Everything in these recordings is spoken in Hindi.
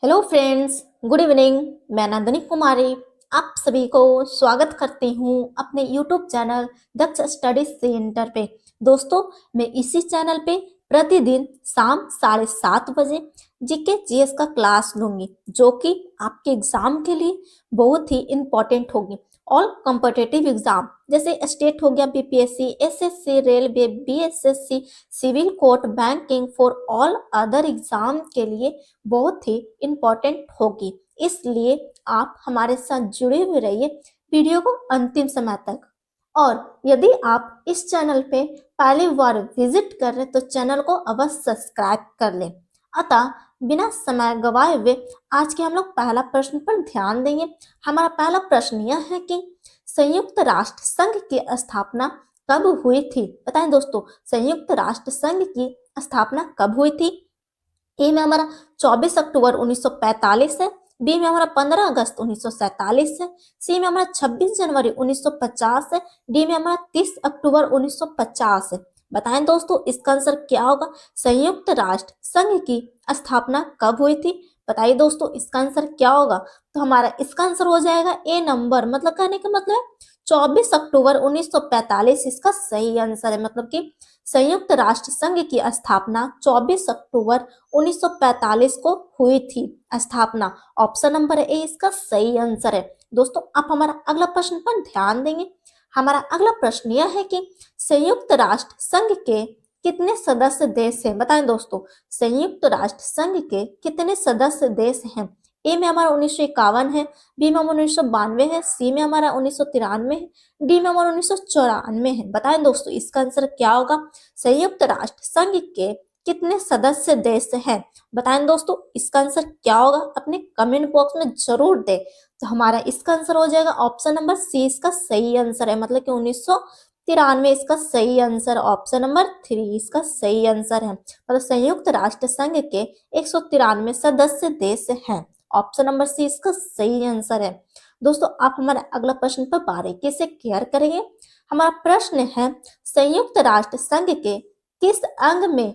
Hello friends, good evening. मैं नंदिनी कुमारी आप सभी को स्वागत करती हूँ अपने यूट्यूब चैनल दक्ष स्टडी सेंटर पे। दोस्तों, मैं इसी चैनल पे प्रतिदिन शाम 7:30 बजे जीके जीएस का क्लास लूंगी, जो कि आपके एग्जाम के लिए बहुत ही इम्पोर्टेंट होगी। ऑल कॉम्पिटिटिव एग्जाम जैसे स्टेट हो गया, BPSC, SSC, railway, BSSC, civil court, banking, for all other exam के लिए बहुत ही इम्पोर्टेंट होगी। इसलिए आप हमारे साथ जुड़े हुए रहिए वीडियो को अंतिम समय तक। और यदि आप इस चैनल पे पहली बार विजिट कर रहे तो चैनल को अवश्य सब्सक्राइब कर लें। अतः बिना समय गवाए हुए आज के हम लोग पहला प्रश्न पर ध्यान देंगे। हमारा पहला प्रश्न यह है कि संयुक्त राष्ट्र संघ की स्थापना कब हुई थी? बताएं दोस्तों, संयुक्त राष्ट्र संघ की स्थापना कब हुई थी? ए में हमारा 24 अक्टूबर 1945 है, बी में हमारा 15 अगस्त 1947 है, सी में हमारा 26 जनवरी 1950 है, डी में हमारा 30 अक्टूबर 1950 है। बताएं दोस्तों, इसका आंसर क्या होगा? संयुक्त राष्ट्र संघ की स्थापना कब हुई थी? बताइए दोस्तों, इसका आंसर क्या होगा? तो हमारा इसका आंसर हो जाएगा ए नंबर। मतलब कहने का मतलब है 24 अक्टूबर 1945 इसका सही आंसर है। मतलब कि संयुक्त राष्ट्र संघ की स्थापना 24 अक्टूबर 1945 को हुई थी स्थापना। ऑप्शन नंबर ए इसका सही आंसर है। दोस्तों, आप हमारा अगला प्रश्न पर ध्यान देंगे। हमारा अगला प्रश्न यह है कि संयुक्त राष्ट्र संघ के कितने सदस्य देश हैं? बताएं दोस्तों, संयुक्त राष्ट्र संघ के कितने सदस्य देश हैं? ए में हमारा 1951 है, बी में हमारा 1992 है, सी में हमारा 1993 है, डी में हमारा 1994 है। बताएं दोस्तों, इसका आंसर क्या होगा? संयुक्त राष्ट्र संघ के कितने सदस्य देश हैं? बताएं दोस्तों, इसका आंसर क्या होगा? अपने कमेंट बॉक्स में जरूर दे। तो हमारा इसका आंसर हो जाएगा ऑप्शन नंबर सी इसका सही आंसर है। मतलब कि 1993 इसका सही आंसर। ऑप्शन नंबर 3 इसका सही आंसर है। मतलब संयुक्त राष्ट्र संघ के 193 सदस्य देश हैं। ऑप्शन नंबर सी इसका सही आंसर है। दोस्तों, आप हमारे अगला प्रश्न पर बारीकी से केयर करेंगे। हमारा प्रश्न है संयुक्त राष्ट्र संघ के किस अंग में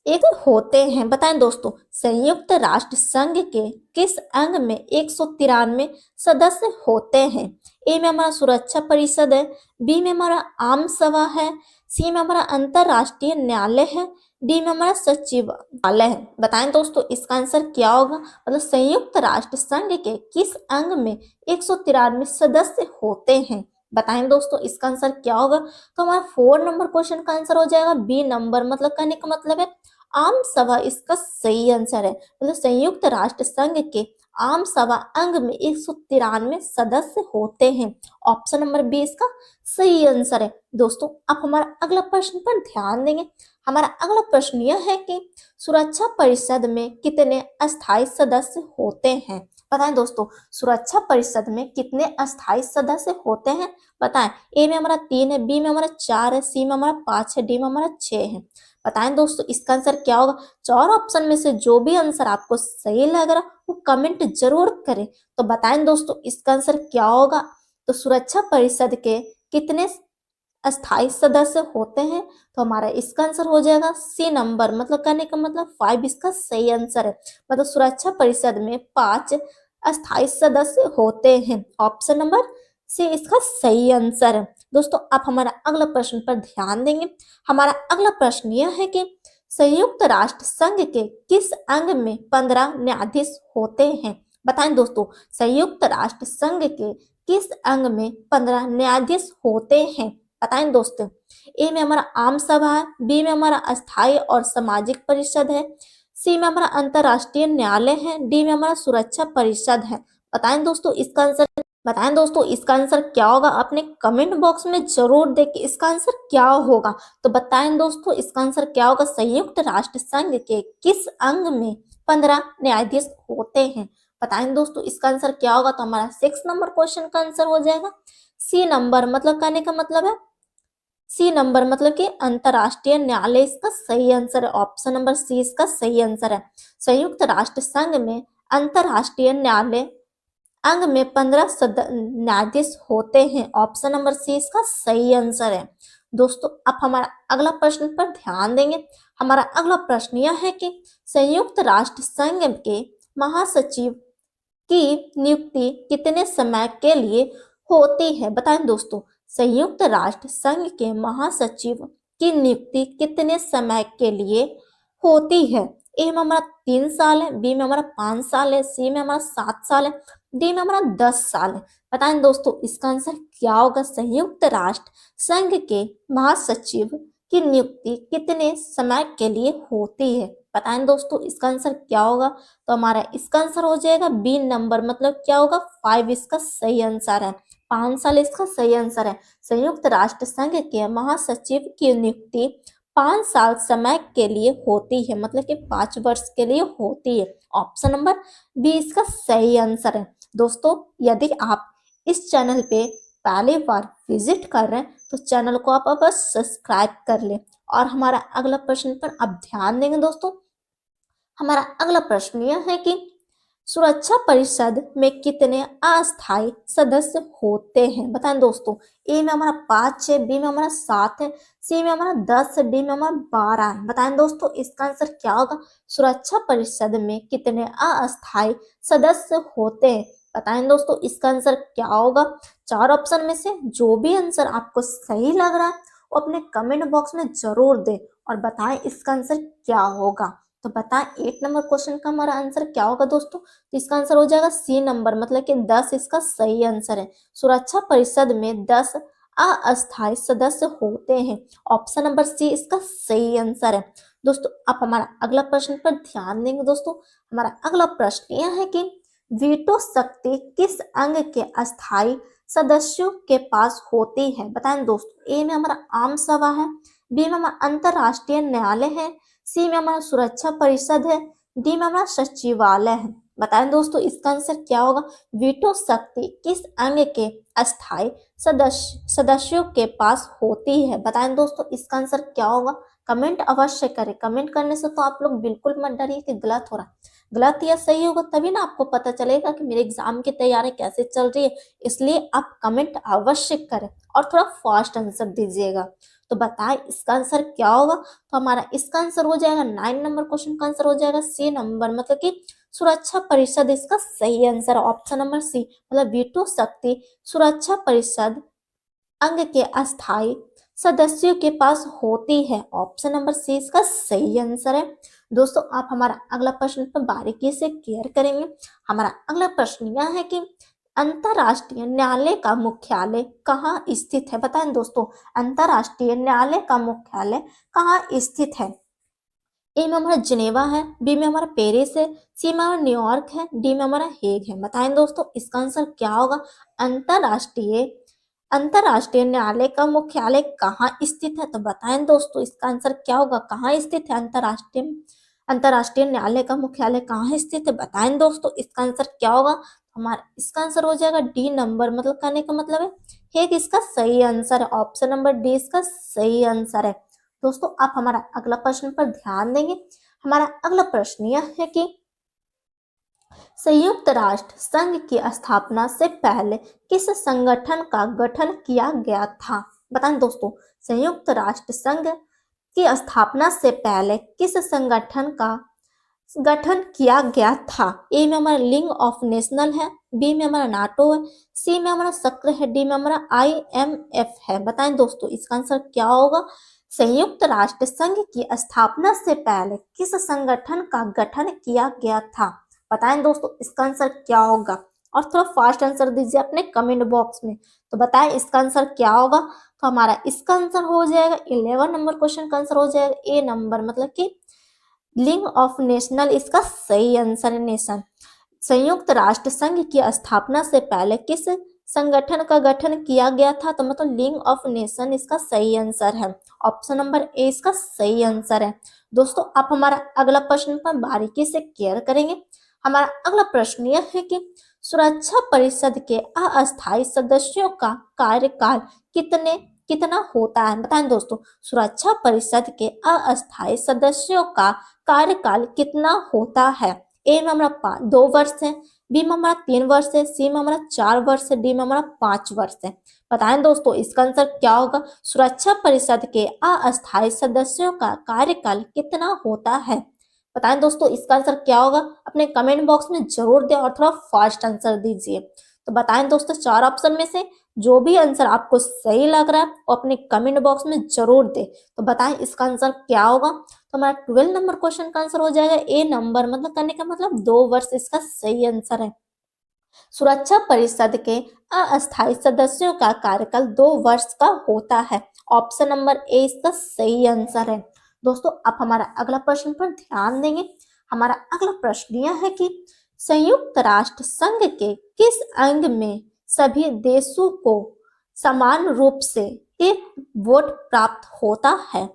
एक होते हैं? बताएं दोस्तों, संयुक्त राष्ट्र संघ के किस अंग में 193 सदस्य होते हैं? ए में हमारा सुरक्षा परिषद है, बी में हमारा आम सभा है, सी में हमारा अंतरराष्ट्रीय न्यायालय है, डी में हमारा सचिवालय है। बताएं दोस्तों, इसका आंसर क्या होगा? मतलब संयुक्त राष्ट्र संघ के किस अंग में 193 सदस्य होते हैं? बताएं दोस्तों, इसका आंसर क्या होगा? तो हमारा 4 नंबर क्वेश्चन का आंसर हो जाएगा बी नंबर। मतलब कहने का मतलब है आम सभा इसका सही आंसर है। मतलब संयुक्त राष्ट्र संघ के आम सभा अंग में 193 सदस्य होते हैं। ऑप्शन नंबर बी इसका सही आंसर है। दोस्तों, आप हमारा अगला प्रश्न पर ध्यान देंगे। हमारा अगला प्रश्न यह है कि सुरक्षा परिषद में कितने अस्थायी सदस्य होते हैं? बताएं दोस्तों, सुरक्षा परिषद में कितने अस्थायी सदस्य होते हैं? बताएं। ए में हमारा 3 है, बी में हमारा 4 है, सी में हमारा 5 है, डी में हमारा 6 है। बताएं दोस्तों, इसका आंसर क्या होगा? 4 ऑप्शन में से जो भी आंसर आपको सही लग रहा वो कमेंट जरूर करें। तो बताएं दोस्तों, इसका आंसर क्या होगा? तो सुरक्षा परिषद के कितने अस्थायी सदस्य होते हैं? तो हमारा इसका आंसर हो जाएगा सी नंबर। मतलब कहने का मतलब 5 इसका सही आंसर है। मतलब सुरक्षा परिषद में 5 अस्थायी सदस्य होते हैं। ऑप्शन नंबर सी इसका सही आंसर है। दोस्तों, आप हमारा अगला प्रश्न पर ध्यान देंगे। हमारा अगला प्रश्न यह है कि संयुक्त राष्ट्र संघ के किस अंग में 15 न्यायाधीश होते हैं? बताएं दोस्तों, संयुक्त राष्ट्र संघ के किस अंग में 15 न्यायाधीश होते हैं? बताएं दोस्तों। ए में हमारा आम सभा है, बी में हमारा अस्थायी और सामाजिक परिषद है, सी में हमारा अंतरराष्ट्रीय न्यायालय है, डी में हमारा सुरक्षा परिषद है। बताएं दोस्तों, इसका आंसर क्या होगा? अपने कमेंट बॉक्स में जरूर दें कि इसका आंसर क्या होगा। तो बताएं दोस्तों, इसका आंसर क्या होगा? संयुक्त राष्ट्र संघ के किस अंग में 15 न्यायाधीश होते हैं? बताएं दोस्तों, इसका आंसर क्या होगा? तो हमारा 6 नंबर क्वेश्चन का आंसर हो जाएगा सी नंबर। मतलब कहने का मतलब है सी नंबर। मतलब कि अंतरराष्ट्रीय न्यायालय इसका सही आंसर है। ऑप्शन नंबर सी इसका सही आंसर है। संयुक्त राष्ट्र संघ में अंतरराष्ट्रीय न्यायालय अंग में 15 न्यायाधीश होते हैं। ऑप्शन नंबर सी इसका सही आंसर है। दोस्तों, आप हमारा अगला प्रश्न पर ध्यान देंगे। हमारा अगला प्रश्न यह है कि संयुक्त राष्ट्र संघ के महासचिव की नियुक्ति कितने समय के लिए होती है? बताएं दोस्तों, संयुक्त राष्ट्र संघ के महासचिव की नियुक्ति कितने समय के लिए होती है? ए में हमारा 3 साल है, बी में हमारा 5 साल है, सी में हमारा 7 साल है, डी में हमारा 10 साल है। बताएं दोस्तों, इसका आंसर क्या होगा? संयुक्त राष्ट्र संघ के महासचिव की नियुक्ति कितने समय के लिए होती है? बताएं दोस्तों, इसका आंसर क्या होगा? तो हमारा इसका आंसर हो जाएगा बी नंबर, मतलब क्या होगा? 5 इसका सही आंसर है। 5 साल इसका सही आंसर है। संयुक्त राष्ट्र संघ के महासचिव की नियुक्ति 5 साल समय के लिए होती है, मतलब कि 5 वर्ष के लिए होती है। ऑप्शन नंबर बी इसका सही आंसर है। दोस्तों, यदि आप इस चैनल पे पहली बार विजिट कर रहे हैं तो चैनल को आप अवश्य सब्सक्राइब कर लें। और हमारा अगला प्रश्न पर आप ध्यान देंगे दोस्तों। हमारा अगला प्रश्न यह है कि सुरक्षा परिषद में कितने अस्थायी सदस्य होते हैं? बताएं दोस्तों, ए में हमारा 5 है, बी में हमारा 7 है, सी में हमारा 10 है, डी में हमारा 12 है। बताएं दोस्तों, इसका आंसर क्या होगा? सुरक्षा परिषद में कितने अस्थायी सदस्य होते हैं? बताएं दोस्तों, इसका आंसर क्या होगा? 4 ऑप्शन में से जो भी आंसर आपको सही लग रहा है वो अपने कमेंट बॉक्स में जरूर दें और बताएं इसका आंसर क्या होगा। तो बताएं 8 नंबर क्वेश्चन का हमारा आंसर क्या होगा दोस्तों? तो इसका आंसर हो जाएगा सी नंबर, मतलब कि 10 इसका सही आंसर है। सुरक्षा परिषद में 10 अस्थायी सदस्य होते हैं। ऑप्शन नंबर सी इसका सही आंसर है। दोस्तों, आप हमारा अगला प्रश्न पर ध्यान देंगे दोस्तों। हमारा अगला प्रश्न यह है कि वीटो शक्ति किस अंग के अस्थायी सदस्यों के पास होती है? बताएं दोस्तों, ए में हमारा आम सभा है, बी में हमारा अंतरराष्ट्रीय न्यायालय है, सी में हमारा सुरक्षा परिषद है, डी में हमारा सचिवालय है। बताएं दोस्तों, इसका आंसर क्या होगा? वीटो शक्ति किस अंग के अस्थायी सदस्यों के पास होती है? बताएं दोस्तों, इसका आंसर क्या होगा? कमेंट अवश्य करें। कमेंट करने से तो आप लोग बिल्कुल मत डरिए कि गलत हो रहा है। गलत या सही होगा तभी ना आपको पता चलेगा कि मेरे एग्जाम की तैयारी कैसे चल रही है। इसलिए आप कमेंट अवश्य करें और थोड़ा फास्ट आंसर दीजिएगा। तो बताएं इसका आंसर क्या होगा? तो हमारा इसका आंसर हो जाएगा 9 नंबर क्वेश्चन का आंसर हो जाएगा सी नंबर, मतलब कि सुरक्षा परिषद इसका सही आंसर। ऑप्शन नंबर सी, मतलब वीटो शक्ति सुरक्षा परिषद अंग के अस्थायी सदस्यों के पास होती है। ऑप्शन नंबर सी इसका सही आंसर है। दोस्तों, आप हमारा अगला प्रश्न पर बारीकी से क्लियर करेंगे। हमारा अगला प्रश्न यह है कि अंतरराष्ट्रीय न्यायालय का मुख्यालय कहाँ स्थित है? बताएं दोस्तों, अंतरराष्ट्रीय न्यायालय का मुख्यालय कहाँ स्थित है? ए में हमारा जिनेवा है, बी में हमारा पेरिस है, सी में हमारा न्यूयॉर्क है, डी में हमारा हेग है। बताएं दोस्तों, इसका आंसर क्या होगा? अंतरराष्ट्रीय अंतरराष्ट्रीय न्यायालय का मुख्यालय कहाँ स्थित है? तो बताएं दोस्तों, इसका आंसर क्या होगा? कहाँ स्थित है अंतरराष्ट्रीय न्यायालय का मुख्यालय कहाँ स्थित है? बताएं दोस्तों, इसका आंसर क्या होगा? हमारा इसका आंसर हो जाएगा डी नंबर, मतलब कहने का मतलब है हेग इसका सही आंसर है। ऑप्शन नंबर डी इसका सही आंसर है। दोस्तों, आप हमारा अगला प्रश्न पर ध्यान देंगे। हमारा अगला प्रश्न यह है कि संयुक्त राष्ट्र संघ की स्थापना से पहले किस संगठन का गठन किया गया था? बताएं दोस्तों, संयुक्त राष्ट्र संघ की स्थापना से पहले किस संगठन का गठन किया गया था? ए में हमारा लीग ऑफ नेशनल है, बी में हमारा नाटो है, सी में हमारा सक्र है, डी में हमारा IMF है। बताएं दोस्तों, इसका आंसर क्या होगा? संयुक्त राष्ट्र संघ की स्थापना से पहले किस संगठन का गठन किया गया था? बताएं दोस्तों, इसका आंसर क्या होगा? और थोड़ा फास्ट आंसर दीजिए अपने कमेंट बॉक्स में। तो बताएं इसका आंसर क्या होगा? तो हमारा इसका आंसर हो जाएगा 11 नंबर क्वेश्चन का आंसर हो जाएगा ए नंबर, मतलब कि लीग ऑफ नेशनल इसका सही आंसर है। नेशन, संयुक्त राष्ट्र संघ की स्थापना से पहले किस संगठन का गठन किया गया था? तो मतलब लीग ऑफ नेशन इसका सही आंसर है। ऑप्शन नंबर ए इसका सही आंसर है। दोस्तों, आप हमारा अगला प्रश्न पर बारीकी से केयर करेंगे। हमारा अगला प्रश्न यह है कि सुरक्षा परिषद के अस्थायी सदस्यों का कार्यकाल कितना होता है? बताएं दोस्तों, सुरक्षा परिषद के अस्थायी सदस्यों का कार्यकाल कितना होता है? ए में हमारा 2 वर्ष है, बी में हमारा 3 वर्ष है, सी में हमारा 4 वर्ष है, डी में हमारा 5 वर्ष है। बताएं दोस्तों, इसका आंसर क्या होगा? सुरक्षा परिषद के अस्थायी सदस्यों का कार्यकाल कितना होता है? बताएं दोस्तों इसका आंसर क्या होगा, अपने कमेंट बॉक्स में जरूर दें और थोड़ा फास्ट आंसर दीजिए। तो बताएं दोस्तों चार ऑप्शन में से जो भी आंसर आपको सही लग रहा है वो अपने कमेंट बॉक्स में जरूर दे। तो बताएं इसका आंसर क्या होगा। तो हमारा 12 नंबर क्वेश्चन का आंसर हो जाएगा ए नंबर, मतलब करने का मतलब 2 वर्ष इसका सही आंसर है। सुरक्षा परिषद के अस्थायी सदस्यों का कार्यकाल 2 वर्ष का होता है। ऑप्शन नंबर ए इसका सही आंसर है। दोस्तों आप हमारा अगला प्रश्न पर ध्यान देंगे। हमारा अगला प्रश्न यह है कि संयुक्त राष्ट्र संघ के किस अंग में सभी देशों को समान रूप से एक वोट प्राप्त होता है।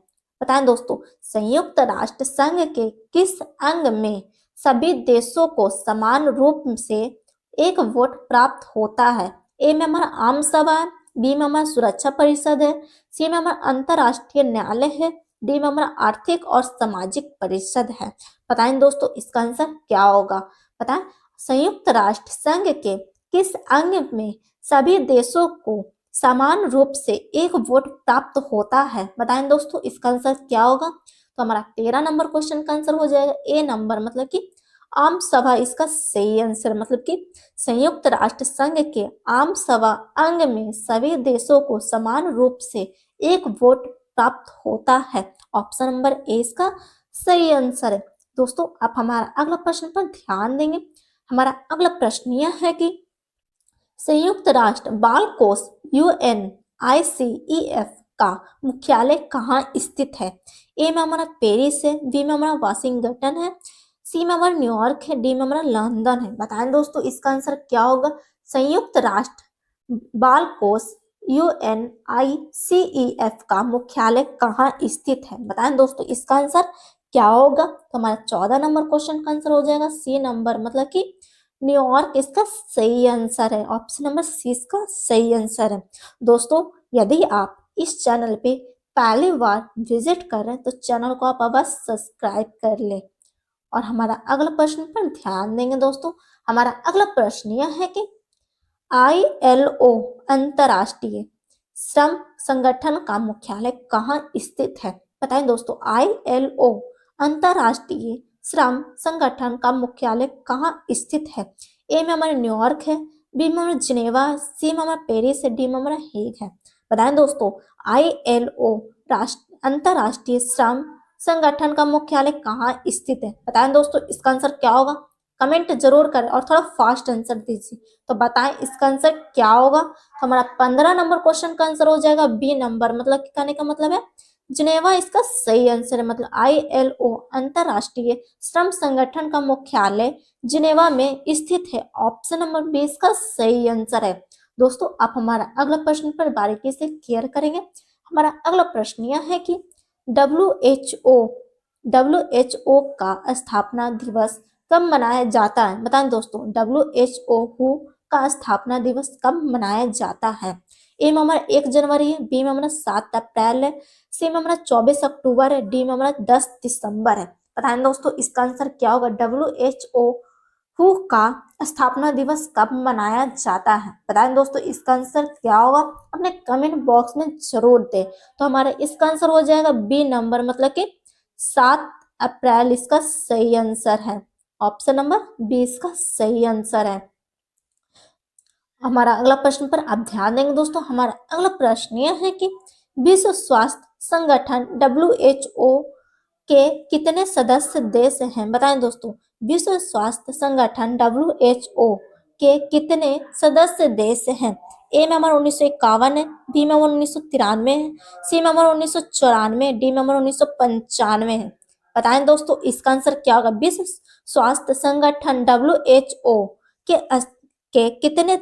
बताएं दोस्तों संयुक्त राष्ट्र संघ के किस अंग में सभी देशों को समान रूप से एक वोट प्राप्त होता है। ए में हमारा आम सभा है, बी में हमारा सुरक्षा परिषद है, सी में हमारा अंतरराष्ट्रीय न्यायालय है, डी में हमारा आर्थिक और सामाजिक परिषद है। बताएं दोस्तों इसका आंसर क्या होगा। बताएं संयुक्त राष्ट्र संघ के किस अंग में सभी देशों को समान रूप से एक वोट प्राप्त होता है। बताएं दोस्तों इसका आंसर क्या होगा। तो हमारा 13 नंबर क्वेश्चन का आंसर हो जाएगा ए नंबर, मतलब कि आम सभा इसका सही आंसर, मतलब कि संयुक्त राष्ट्र संघ के आम सभा अंग में सभी देशों को समान रूप से एक वोट प्राप्त होता है। ऑप्शन नंबर ए इसका सही आंसर है। दोस्तों आप हमारा अगला प्रश्न पर ध्यान देंगे। हमारा अगला प्रश्न यह है कि संयुक्त राष्ट्र बाल कोष UNICEF का मुख्यालय कहाँ स्थित है। ए में हमारा पेरिस है, बी में हमारा वाशिंगटन है, सी में हमारा न्यूयॉर्क है, डी में हमारा लंदन है। बताएं दोस्तों इसका आंसर क्या होगा। संयुक्त राष्ट्र बाल कोष UNICEF का मुख्यालय कहाँ स्थित है। बताएं दोस्तों इसका आंसर क्या होगा। तो हमारा 14 नंबर क्वेश्चन का आंसर हो जाएगा सी नंबर, मतलब कि न्यूयॉर्क इसका सही आंसर है। ऑप्शन नंबर सी इसका सही आंसर है। दोस्तों यदि आप इस चैनल पे पहली बार विजिट कर रहे हैं तो चैनल को आप अवश्य सब्सक्राइब कर ले। और हमारा अगला प्रश्न पर ध्यान देंगे। दोस्तों हमारा अगला प्रश्न यह है कि ILO अंतरराष्ट्रीय श्रम संगठन का मुख्यालय कहाँ स्थित है। बताएं दोस्तों ILO अंतरराष्ट्रीय श्रम संगठन का मुख्यालय कहाँ स्थित है। ए में हमारा न्यूयॉर्क है, बी में हमारा जिनेवा, सी में हमारा पेरिस है, डी में हमारा हेग है। बताएं दोस्तों ILO अंतरराष्ट्रीय श्रम संगठन का मुख्यालय कहाँ स्थित है। बताएं दोस्तों इसका आंसर क्या होगा। कमेंट जरूर करें और थोड़ा फास्ट आंसर दीजिए। तो बताएं इसका आंसर क्या होगा। तो हमारा 15 नंबर क्वेश्चन का आंसर हो जाएगा बी नंबर, मतलब कि कहने का मतलब है जिनेवा इसका सही आंसर है। मतलब ILO अंतरराष्ट्रीय श्रम संगठन का मुख्यालय जिनेवा में स्थित है। ऑप्शन नंबर बी इसका सही आंसर है। दोस्तों आप हमारा अगला प्रश्न पर बारीकी से क्लियर करेंगे। हमारा अगला प्रश्न यह है कि WHO का स्थापना दिवस कब मनाया जाता है। बताएं दोस्तों WHO का स्थापना दिवस कब मनाया जाता है। ए में हमारा 1 जनवरी है, बी में हमारा 7 अप्रैल है, सी में हमारा 24 अक्टूबर है, डी में हमारा 10 दिसंबर है। बताएं दोस्तों इसका आंसर क्या होगा। WHO का स्थापना दिवस कब मनाया जाता है। बताएं दोस्तों इसका आंसर क्या होगा। अपने कमेंट बॉक्स में जरूर दें। तो हमारा इसका आंसर हो जाएगा बी नंबर, मतलब कि 7 अप्रैल इसका सही आंसर है। ऑप्शन नंबर बी इसका सही आंसर है। हमारा अगला प्रश्न पर आप ध्यान देंगे। दोस्तों हमारा अगला प्रश्न यह है कि विश्व स्वास्थ्य संगठन WHO के कितने सदस्य देश हैं। बताएं दोस्तों विश्व स्वास्थ्य संगठन WHO के कितने सदस्य देश हैं। ए में हमारा 1951 है, बी में हमारा 1993 है, सी में हमारा 1994, डी में हमारा 1995 है। बताएं दोस्तों इसका आंसर क्या होगा। विश्व स्वास्थ्य संगठन WHO के कितने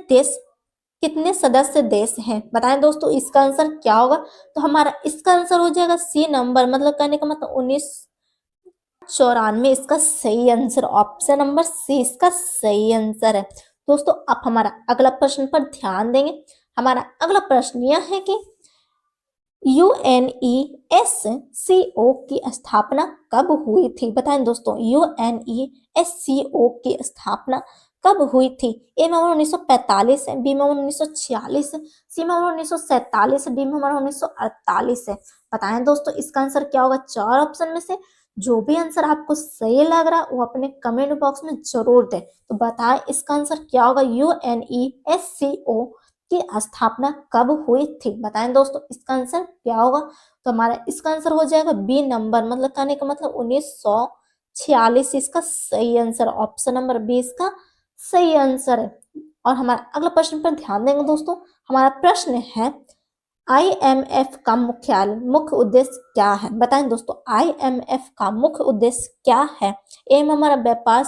सदस्य देश हैं। बताएं दोस्तों इसका आंसर क्या होगा। तो हमारा इसका आंसर हो जाएगा सी नंबर, मतलब कहने का मतलब 1994 इसका सही आंसर। ऑप्शन नंबर सी इसका सही आंसर है। दोस्तों आप हमारा अगला प्रश्न पर ध्यान देंगे। हमारा अगला प्रश्न यह है कि UNESCO की स्थापना कब हुई थी। बताएं दोस्तों UNESCO की स्थापना कब हुई थी। ए में हमारा 1945 है, बी में हमारा 1946 है, सी में हमारा 1947 है, डी में हमारा 1948 है। बताएं दोस्तों इसका आंसर क्या होगा। चार ऑप्शन में से जो भी आंसर आपको सही लग रहा है वो अपने कमेंट बॉक्स में जरूर दें। तो बताएं इसका आंसर क्या होगा। यूएनईएससीओ की स्थापना कब हुई थी? बताएं दोस्तों इसका आंसर क्या होगा। तो हमारा इसका आंसर हो जाएगा बी नंबर, मतलब कहने का मतलब 1946 इसका सही आंसर। ऑप्शन नंबर बी इसका सही आंसर है। और हमारा अगला प्रश्न पर ध्यान देंगे दोस्तों। हमारा प्रश्न है आईएमएफ का मुख्य उद्देश्य क्या है? बताएं दोस्तों आईएमएफ का मुख्य उद्देश्य क्या है? ए में हमारा व्यापार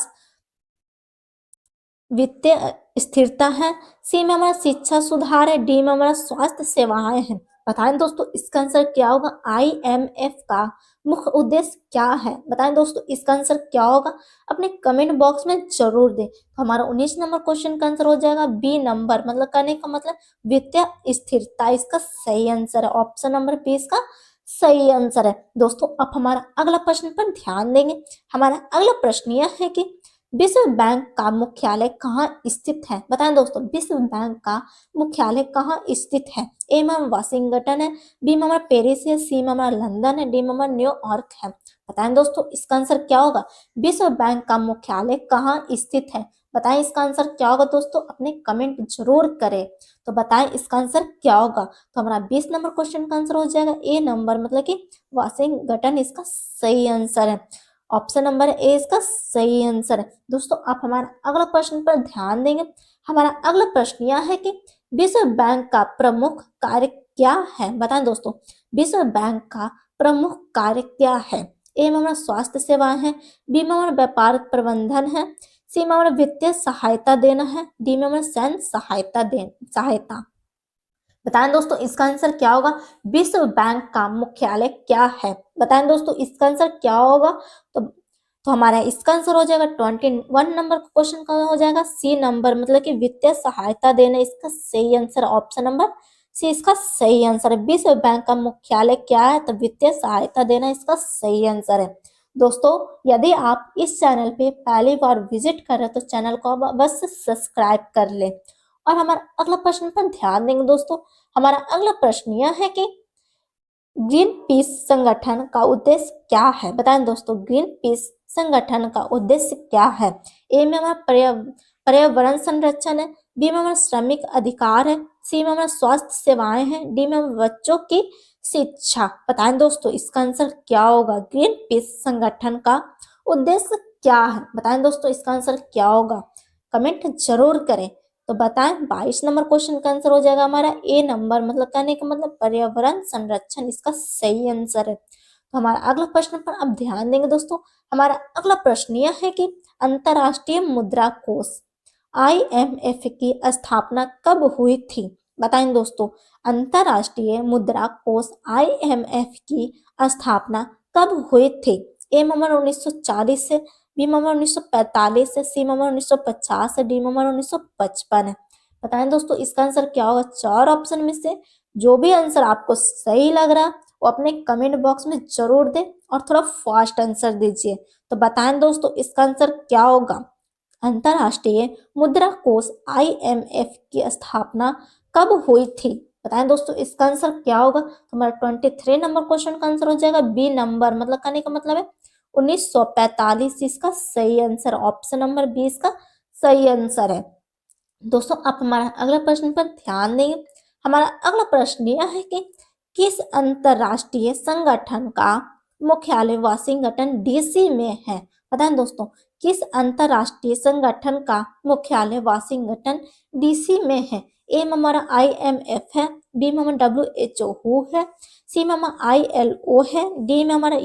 वित्तीय स्थिरता है, सी में हमारा शिक्षा सुधार है, डी में हमारा स्वास्थ्य सेवाएं हैं। बताएं दोस्तों इसका आंसर क्या होगा। आईएमएफ का मुख्य उद्देश्य क्या है? बताएं दोस्तों इसका आंसर क्या होगा, अपने कमेंट बॉक्स में जरूर दें। तो हमारा 19 नंबर क्वेश्चन का आंसर हो जाएगा बी नंबर, मतलब कहने का मतलब वित्तीय स्थिरता इसका सही आंसर है। ऑप्शन नंबर बी इसका सही आंसर है। दोस्तों अब हमारा अगला प्रश्न पर ध्यान देंगे। हमारा अगला प्रश्न यह है कि विश्व बैंक का मुख्यालय कहाँ स्थित है? बताएं दोस्तों विश्व बैंक का मुख्यालय कहाँ स्थित है? ए में वाशिंगटन है, बी में हमारा पेरिस है, सी में हमारा लंदन है, डी में हमारा न्यूयॉर्क है। बताएं दोस्तों इसका आंसर क्या होगा। विश्व बैंक का मुख्यालय कहाँ स्थित है? बताएं इसका आंसर क्या होगा दोस्तों, अपने कमेंट जरूर करें। तो बताएं इसका आंसर क्या होगा। तो हमारा 20 नंबर क्वेश्चन का आंसर हो जाएगा ए नंबर, मतलब कि वाशिंगटन इसका सही आंसर है। ऑप्शन नंबर ए इसका सही आंसर है। दोस्तों आप हमारा अगला प्रश्न पर ध्यान देंगे। हमारा अगला प्रश्न यह है कि विश्व बैंक का प्रमुख कार्य क्या है? बताएं दोस्तों विश्व बैंक का प्रमुख कार्य क्या है? ए में हमारा स्वास्थ्य सेवाएं है, बी में हमारा व्यापार प्रबंधन है, सी में हमारा वित्तीय सहायता देना है, डी में हमारा सैन्य सहायता। बताएं दोस्तों इसका आंसर क्या होगा। विश्व बैंक का मुख्यालय क्या है? बताएं दोस्तों इसका आंसर क्या होगा। तो हमारा इसका आंसर हो जाएगा 21 नंबर क्वेश्चन का हो जाएगा सी नंबर, मतलब कि वित्तीय सहायता देना इसका सही आंसर। ऑप्शन नंबर सी इसका सही आंसर है। विश्व बैंक का मुख्यालय क्या है? तो वित्तीय सहायता देना इसका सही आंसर है। दोस्तों यदि आप इस चैनल पे पहली बार विजिट कर रहे हैं तो चैनल को बस सब्सक्राइब कर ले। और हमारा अगला प्रश्न पर ध्यान देंगे दोस्तों। हमारा अगला प्रश्न यह है कि ग्रीन पीस संगठन का उद्देश्य क्या है? बताएं दोस्तों ग्रीन पीस संगठन का उद्देश्य क्या है? ए में हमारा पर्यावरण संरक्षण है, बी में हमारा श्रमिक अधिकार है, सी में हमारा स्वास्थ्य सेवाएं हैं, डी में हमारा बच्चों की शिक्षा। बताएं दोस्तों इसका आंसर क्या होगा। ग्रीन पीस संगठन का उद्देश्य क्या है? बताएं दोस्तों इसका आंसर क्या होगा, कमेंट जरूर करें। तो बताएं 22 नंबर क्वेश्चन का आंसर हो जाएगा हमारा ए नंबर, मतलब कहने का मतलब पर्यावरण संरक्षण इसका सही आंसर है। तो हमारा अगला प्रश्न पर अब ध्यान देंगे दोस्तों। हमारा अगला प्रश्न यह है कि अंतरराष्ट्रीय मुद्रा कोष आईएमएफ की स्थापना कब हुई थी? बताएं दोस्तों अंतरराष्ट्रीय मुद्रा कोष आईएमएफ की स्थापना कब हुई थी? ए नंबर 1940 से, बी नंबर 1945 है, सी नंबर 1950 है, डी नंबर 1955 है। बताएं दोस्तों इसका आंसर क्या होगा। चार ऑप्शन में से जो भी आंसर आपको सही लग रहा है वो अपने कमेंट बॉक्स में जरूर दें और थोड़ा फास्ट आंसर दीजिए। तो बताएं दोस्तों इसका आंसर क्या होगा। अंतरराष्ट्रीय मुद्रा कोष आईएमएफ की स्थापना कब हुई थी? बताएं दोस्तों इसका आंसर क्या होगा। तो हमारा 23 नंबर क्वेश्चन का आंसर हो जाएगा बी नंबर, मतलब कहने का मतलब है 1945 इसका सही आंसर। ऑप्शन नंबर बी इसका सही आंसर है। दोस्तों आप हमारा अगला प्रश्न पर ध्यान देंगे। हमारा अगला प्रश्न यह है कि किस अंतरराष्ट्रीय संगठन का मुख्यालय वाशिंगटन डीसी में है? बताएं दोस्तों किस अंतरराष्ट्रीय संगठन का मुख्यालय वाशिंगटन डीसी में है? ए में हमारा आईएमएफ है, बी में हमारा WHO है, सी में हमारा ILO है, डी में हमारा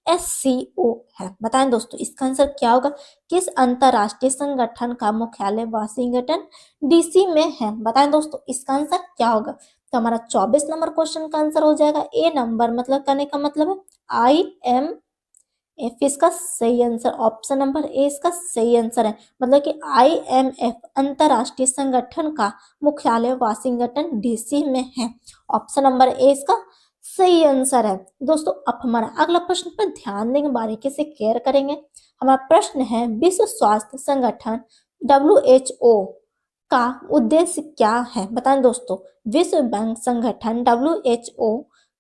UNESCO है। बताएं दोस्तों इसका आंसर क्या होगा। किस अंतरराष्ट्रीय संगठन का मुख्यालय वाशिंगटन डीसी में है? बताएं दोस्तों इसका आंसर क्या होगा। तो हमारा 24 नंबर क्वेश्चन का आंसर हो जाएगा ए नंबर, मतलब कहने का मतलब है IMF इसका सही आंसर। ऑप्शन नंबर ए इसका सही आंसर है, मतलब कि IMF अंतरराष्ट्रीय संगठन का मुख्यालय वाशिंगटन डीसी में है। ऑप्शन नंबर ए इसका सही आंसर है। दोस्तों अब हमारा अगला प्रश्न पर ध्यान देंगे, बारीकी से केयर करेंगे। हमारा प्रश्न है विश्व स्वास्थ्य संगठन WHO का उद्देश्य क्या है? बताएं दोस्तों विश्व बैंक संगठन WHO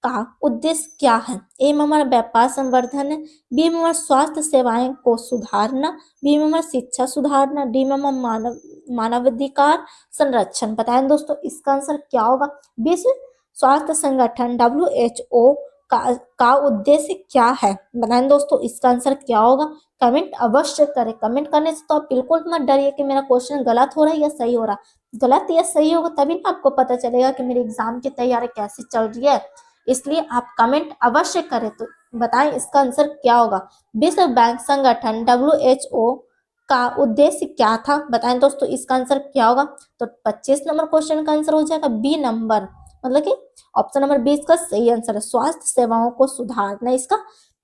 का उद्देश्य क्या है? ए में हमारा व्यापार संवर्धन है, बी में हमारा स्वास्थ्य सेवाएं को सुधारना, बी में हमारा शिक्षा सुधारना, डी में हमारा मानवाधिकार संरक्षण। बताएं दोस्तों इसका आंसर क्या होगा? विश्व स्वास्थ्य संगठन WHO का उद्देश्य क्या है? बताएं दोस्तों इसका आंसर क्या होगा? कमेंट अवश्य करें। कमेंट करने से तो आप बिल्कुल मत डरिए कि मेरा क्वेश्चन गलत हो रहा है या सही हो रहा है। गलत या सही होगा तभी ना आपको पता चलेगा कि मेरे एग्जाम की तैयारी कैसे चल रही है। इसलिए आप कमेंट अवश्य करें। तो बताएं इसका आंसर क्या होगा? विश्व बैंक संगठन WHO का उद्देश्य क्या था? बताएं दोस्तों इसका आंसर क्या होगा? तो 25 नंबर क्वेश्चन का आंसर हो जाएगा बी नंबर, मतलब कि ऑप्शन नंबर 20 का सही आंसर है स्वास्थ्य सेवाओं को सुधारना। इसका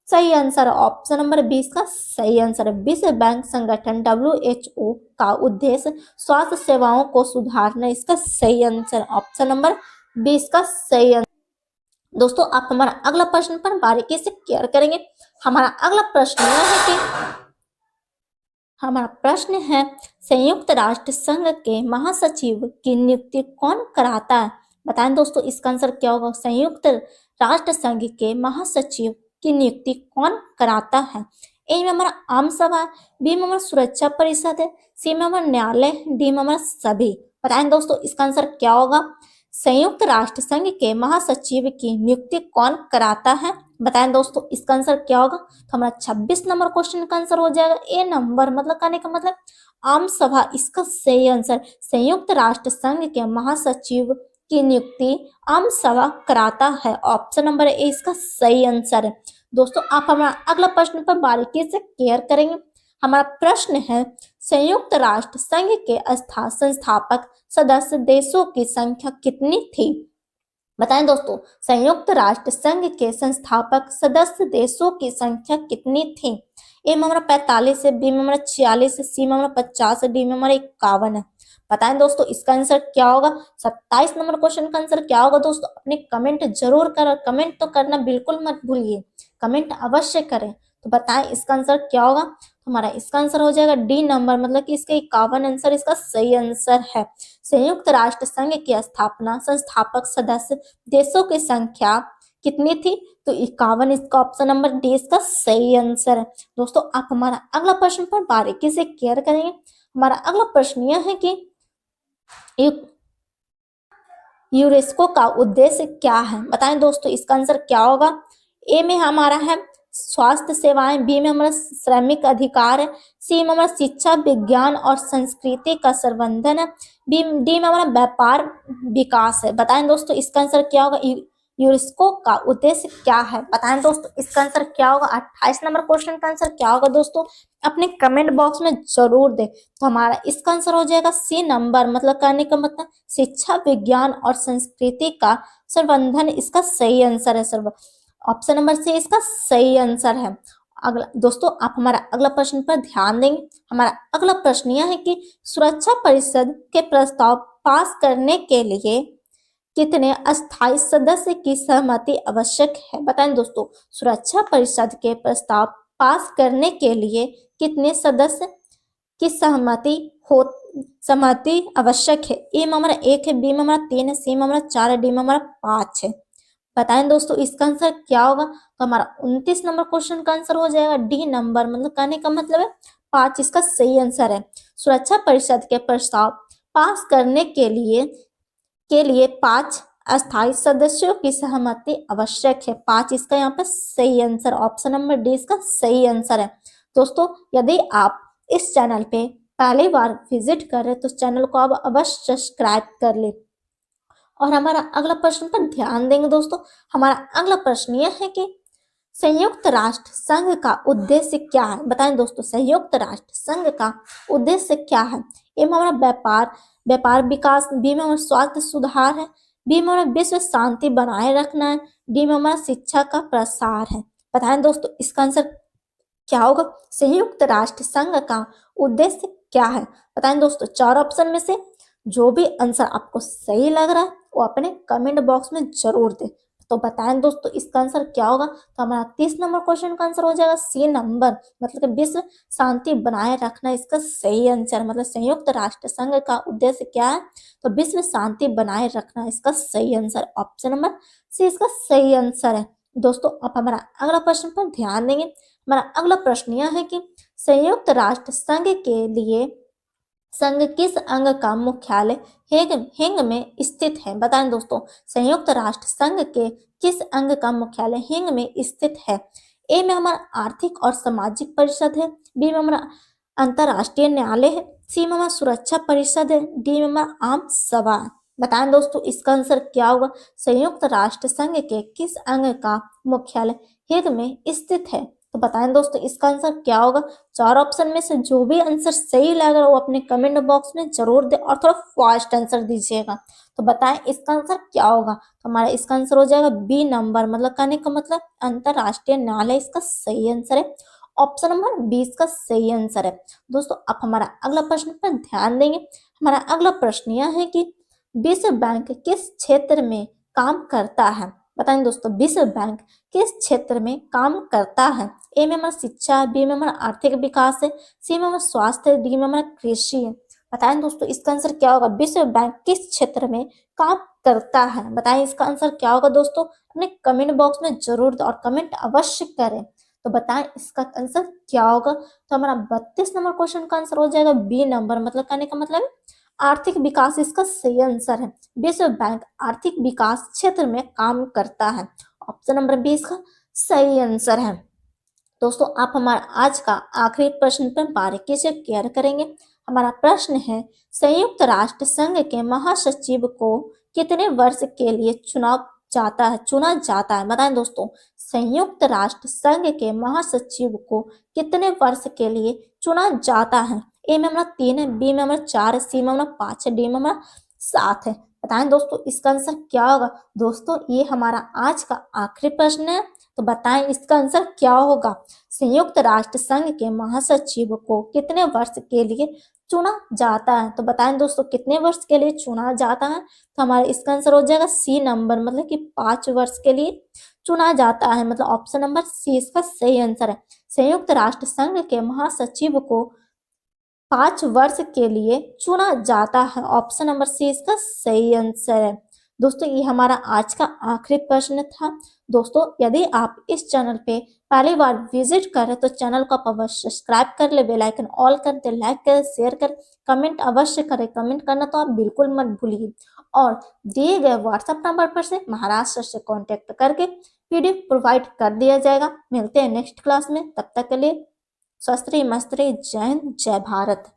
सही आंसर है ऑप्शन नंबर 20 का सही आंसर है। विश्व बैंक संगठन WHO का उद्देश्य स्वास्थ्य सेवाओं को सुधारना। इसका सही आंसर ऑप्शन नंबर 20 का सही आंसर। दोस्तों आप हमारा अगला प्रश्न पर बारीकी से केयर करेंगे। हमारा अगला प्रश्न यह है कि हमारा प्रश्न है संयुक्त राष्ट्र संघ के महासचिव की नियुक्ति कौन कराता है? बताएं दोस्तों इसका आंसर क्या होगा? संयुक्त राष्ट्र संघ के महासचिव की नियुक्ति कौन कराता है? ए में हमारा आम सभा, बी में हमारा सुरक्षा परिषद है, सी में हमारा न्यायालय, डी में हमारा सभी। बताएं दोस्तों इसका आंसर क्या होगा? संयुक्त राष्ट्र संघ के महासचिव की नियुक्ति कौन कराता है? बताएं दोस्तों इसका आंसर क्या होगा? तो हमारा 26 नंबर क्वेश्चन का आंसर हो जाएगा ए नंबर, मतलब कहने का मतलब आम सभा। इसका सही आंसर संयुक्त राष्ट्र संघ के महासचिव की नियुक्ति आम सभा कराता है। ऑप्शन नंबर ए इसका सही आंसर है। दोस्तों आप हमारा अगला प्रश्न पर बारीकी से केयर करेंगे। हमारा प्रश्न है संयुक्त राष्ट्र संघ के संस्थापक सदस्य देशों की संख्या कितनी थी? बताएं दोस्तों संयुक्त राष्ट्र संघ के संस्थापक सदस्य देशों की संख्या कितनी थी? ए में हमारा 45 है, बी में हमारा 46 है, सी में हमारा 50 है, डी में हमारा 51 है। बताएं दोस्तों इसका आंसर क्या होगा? 27 नंबर क्वेश्चन का आंसर क्या होगा? दोस्तों अपने कमेंट जरूर करें, कमेंट तो करना बिल्कुल मत भूलिए, कमेंट अवश्य करें। तो बताएं इसका आंसर क्या होगा? हमारा इसका आंसर हो जाएगा डी नंबर, मतलब कि इसका 51 आंसर इसका सही आंसर है। संयुक्त राष्ट्र संघ की स्थापना संस्थापक सदस्य देशों की संख्या कितनी थी? तो 51। इसका ऑप्शन नंबर डी इसका सही आंसर है। दोस्तों आप हमारा अगला प्रश्न पर बारीकी से केयर करेंगे। हमारा अगला प्रश्न यह है कि यूनेस्को का उद्देश्य क्या है? बताएं दोस्तों इसका आंसर क्या होगा? ए में हमारा है स्वास्थ्य सेवाएं, बी में हमारा श्रमिक अधिकार है, सी में हमारा शिक्षा विज्ञान और संस्कृति का संवर्धन है, डी में हमारा व्यापार विकास है। बताएं दोस्तों इसका आंसर क्या होगा? यूनेस्को का उद्देश्य क्या है? बताएं दोस्तों इसका आंसर क्या होगा? 28 नंबर क्वेश्चन का आंसर क्या होगा? दोस्तों अपने कमेंट बॉक्स में जरूर दे। तो हमारा इसका आंसर हो जाएगा सी नंबर, मतलब कहने का मतलब शिक्षा विज्ञान और संस्कृति का संवर्धन। इसका सही आंसर है ऑप्शन नंबर सी इसका सही आंसर है। अगला दोस्तों आप हमारा अगला प्रश्न पर ध्यान देंगे। हमारा अगला प्रश्न यह है कि सुरक्षा परिषद के प्रस्ताव पास करने के लिए कितने अस्थायी सदस्य की सहमति आवश्यक है? बताएं दोस्तों सुरक्षा परिषद के प्रस्ताव पास करने के लिए कितने सदस्य की सहमति आवश्यक है? ए में हमारा 1 है, बी में हमारा 3 है, सी में हमारा 4 है, डी में हमारा 5 है। बताएं दोस्तों इसका आंसर क्या होगा? तो हमारा 29 नंबर क्वेश्चन का आंसर हो जाएगा डी नंबर, मतलब कहने का मतलब है 5। इसका सही आंसर है सुरक्षा परिषद के प्रस्ताव पास करने के लिए 5 अस्थायी सदस्यों की सहमति आवश्यक है। 5 इसका यहाँ पे सही आंसर, ऑप्शन नंबर डी इसका सही आंसर है। दोस्तों यदि आप इस चैनल पे पहली बार विजिट कर रहे तो चैनल को आप अवश्य सब्सक्राइब कर ले। और हमारा अगला प्रश्न पर ध्यान देंगे। दोस्तों हमारा अगला प्रश्न यह है कि संयुक्त राष्ट्र संघ का उद्देश्य क्या है? बताएं दोस्तों संयुक्त राष्ट्र संघ का उद्देश्य क्या है? ए में हमारा व्यापार विकास, बी में हमारा स्वास्थ्य सुधार है, बी में हमारा विश्व शांति बनाए रखना है, डी में हमारा शिक्षा का प्रसार है। बताएं दोस्तों इसका आंसर क्या होगा? संयुक्त राष्ट्र संघ का उद्देश्य क्या है? बताएं दोस्तों 4 ऑप्शन में से जो भी आंसर आपको सही लग रहा है वो अपने कमेंट बॉक्स में जरूर दे। तो बताएं दोस्तों इसका आंसर क्या होगा। तो हमारा 30 नंबर क्वेश्चन का आंसर हो जाएगा सी नंबर, मतलब कि विश्व शांति बनाए रखना इसका सही आंसर। मतलब संयुक्त राष्ट्र संघ का उद्देश्य क्या है, तो विश्व शांति बनाए रखना इसका सही आंसर, ऑप्शन नंबर सी इसका सही आंसर है। दोस्तों अब हमारा अगला प्रश्न पर ध्यान देंगे। हमारा अगला प्रश्न यह है कि संयुक्त राष्ट्र संघ के लिए संघ किस अंग का मुख्यालय हेग में स्थित है। बताएं दोस्तों संयुक्त राष्ट्र संघ के किस अंग का मुख्यालय हेग में स्थित है। ए में हमारा आर्थिक और सामाजिक परिषद है, बी में हमारा अंतरराष्ट्रीय न्यायालय है, सी में हमारा सुरक्षा परिषद है, डी में हमारा आम सभा है। बताएं दोस्तों इसका आंसर क्या होगा। संयुक्त राष्ट्र संघ के किस अंग का मुख्यालय हेग में स्थित है। तो बताएं दोस्तों इसका आंसर क्या होगा। चार ऑप्शन में से जो भी आंसर सही लगा वो अपने कमेंट बॉक्स में जरूर दे और थोड़ा फास्ट आंसर दीजिएगा। तो बताएं इसका आंसर क्या होगा। तो हमारा इसका आंसर हो जाएगा बी नंबर, मतलब कहने का मतलब अंतरराष्ट्रीय न्यायालय इसका सही आंसर है, ऑप्शन नंबर 20 का सही आंसर है। दोस्तों अब हमारा अगला प्रश्न पर ध्यान देंगे। हमारा अगला प्रश्न यह है कि विश्व बैंक किस क्षेत्र में काम करता है। बताएं दोस्तों विश्व बैंक किस क्षेत्र में काम करता है। ए में हमारा शिक्षा, बी में हमारा आर्थिक विकास है, सी में हमारा स्वास्थ्य, डी में हमारा कृषि है। बताएं दोस्तों इसका आंसर क्या होगा। विश्व बैंक किस क्षेत्र में काम करता है, बताएं इसका आंसर क्या होगा। दोस्तों अपने कमेंट बॉक्स में जरूर दें और कमेंट अवश्य करें। तो बताएं इसका आंसर क्या होगा। तो हमारा 32 नंबर क्वेश्चन का आंसर हो जाएगा बी नंबर, मतलब कहने का मतलब है आर्थिक विकास इसका सही आंसर है। विश्व बैंक आर्थिक विकास क्षेत्र में काम करता है, ऑप्शन नंबर 20 का सही आंसर है। दोस्तों आप हमारा आज का आखिरी प्रश्न पर बारीकी से क्लियर करेंगे। हमारा प्रश्न है संयुक्त राष्ट्र संघ के महासचिव को कितने वर्ष के लिए चुना जाता है। बताएं दोस्तों संयुक्त राष्ट्र संघ के महासचिव को कितने वर्ष के लिए चुना जाता है। ए में हमारा 3 है, बी में हमारा 4 है, सी में हमारा 5 है, डी में हमारा 7 है। बताएं दोस्तों इसका आंसर क्या होगा। दोस्तों ये हमारा आज का आखिरी प्रश्न है, तो बताएं इसका आंसर क्या होगा। संयुक्त राष्ट्र संघ के महासचिव को कितने वर्ष के लिए चुना जाता है। तो बताएं दोस्तों कितने वर्ष के लिए चुना जाता है। तो हमारा इसका आंसर हो जाएगा सी नंबर, मतलब कि 5 वर्ष के लिए चुना जाता है, मतलब ऑप्शन नंबर सी इसका सही आंसर है। संयुक्त राष्ट्र संघ के महासचिव को 5 वर्ष के लिए चुना जाता है, ऑप्शन नंबर सी इसका सही आंसर है। दोस्तों ये हमारा आज का आखिरी प्रश्न था। दोस्तों यदि आप इस चैनल पे पहली बार विजिट करें तो चैनल को आप अवश्य सब्सक्राइब कर ले, बेल आइकन ऑल कर दे, लाइक करें, शेयर करें, कमेंट अवश्य करें। कमेंट करना तो आप बिल्कुल मत भूलिए और दिए गए व्हाट्सएप नंबर पर से महाराष्ट्र से कॉन्टेक्ट करके पीडीएफ प्रोवाइड कर दिया जाएगा। मिलते हैं नेक्स्ट क्लास में, तब तक के लिए स्वस्थ रहिए, मस्त रहिए। जय हिंद, जय भारत।